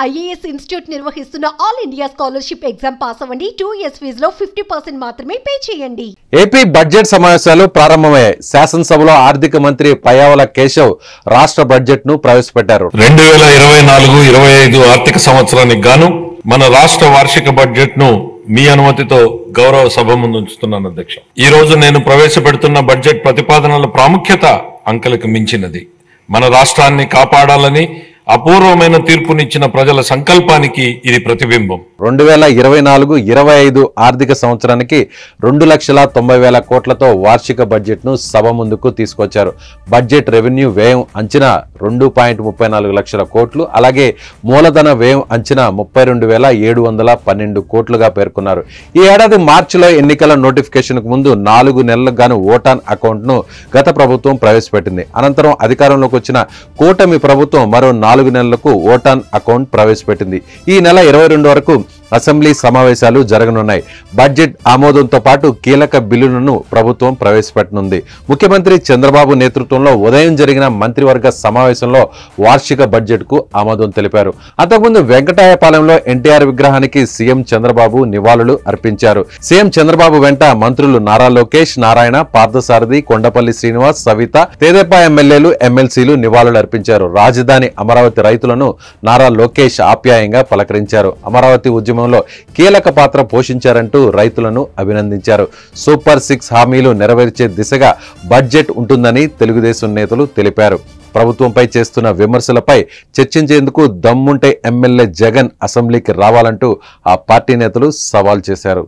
IAS institute నిర్వహిస్తున్న all India scholarship exam pass అవ్వండి. 2 years ఫీజులో 50% మాత్రమే పే చేయండి. ఏపీ బడ్జెట్ సమావేశాలు ప్రారంభమయ్యాయి. శాసనసభలో ఆర్థిక మంత్రి పయ్యావుల కేశవ్ రాష్ట్ర బడ్జెట్ ను ప్రవేశపెట్టారు. 2024-25 ఆర్థిక సంవత్సరానికి గాను మన రాష్ట్ర వార్షిక బడ్జెట్ ను మీ అనుమతితో గౌరవ సభ ముందు ఉంచుతున్నాను అధ్యక్ష. ఈ రోజు నేను ప్రవేశపెడుతున్న బడ్జెట్ ప్రతిపాదనల ప్రాముఖ్యత అంకెలకు మించినది. మన రాష్ట్రాన్ని కాపాడాలని అపూర్వమైన తీర్పునిచ్చిన ప్రజల సంకల్పానికి ఇది ప్రతిబింబం. 2024-25 ఆర్థిక సంవత్సరానికి 2,90,000 కోట్లతో వార్షిక బడ్జెట్ ను సభ ముందుకు తీసుకొచ్చారు. బడ్జెట్ రెవెన్యూ వ్యయం అంచనా 2.34 లక్షల కోట్లు, అలాగే మూలధన వ్యయం అంచనా 32,712 కోట్లుగా పేర్కొన్నారు. ఈ ఏడాది మార్చిలో ఎన్నికల నోటిఫికేషన్ కు ముందు 4 నెలలకు గాను ఓటాన్ అకౌంట్ ను గత ప్రభుత్వం ప్రవేశపెట్టింది. అనంతరం అధికారంలోకి వచ్చిన కూటమి ప్రభుత్వం మరో 4 నెలలకు ఓటాన్ అకౌంట్ ప్రవేశపెట్టింది. ఈ నెల 22 వరకు అసెంబ్లీ సమావేశాలు జరగనున్నాయి. బడ్జెట్ ఆమోదంతో పాటు కీలక బిల్లులను ప్రభుత్వం ప్రవేశపెట్టనుంది. ముఖ్యమంత్రి చంద్రబాబు నేతృత్వంలో ఉదయం జరిగిన మంత్రివర్గ సమావేశంలో వార్షిక బడ్జెట్ కు ఆమోదం తెలిపారు. అంతకుముందు వెంకటాయపాలెంలో ఎన్టీఆర్ విగ్రహానికి సీఎం చంద్రబాబు నివాళులు అర్పించారు. సీఎం చంద్రబాబు వెంట మంత్రులు నారా లోకేష్, నారాయణ, పార్థసారథి, కొండపల్లి శ్రీనివాస్, సవిత, తెదేపా ఎమ్మెల్యేలు, ఎమ్మెల్సీలు నివాళులు అర్పించారు. రాజధాని అమరావతి రైతులను నారా లోకేష్ ఆప్యాయంగా పలకరించారు. అమరావతి ఉద్యమంలో కీలక పాత్ర పోషించారంటూ రైతులను అభినందించారు. సూపర్ 6 హామీలు నెరవేర్చే దిశగా బడ్జెట్ ఉంటుందని తెలుగుదేశం నేతలు తెలిపారు. ప్రభుత్వంపై చేస్తున్న విమర్శలపై చర్చించేందుకు దమ్ముంటే ఎమ్మెల్యే జగన్ అసెంబ్లీకి రావాలంటూ ఆ పార్టీ నేతలు సవాల్ చేశారు.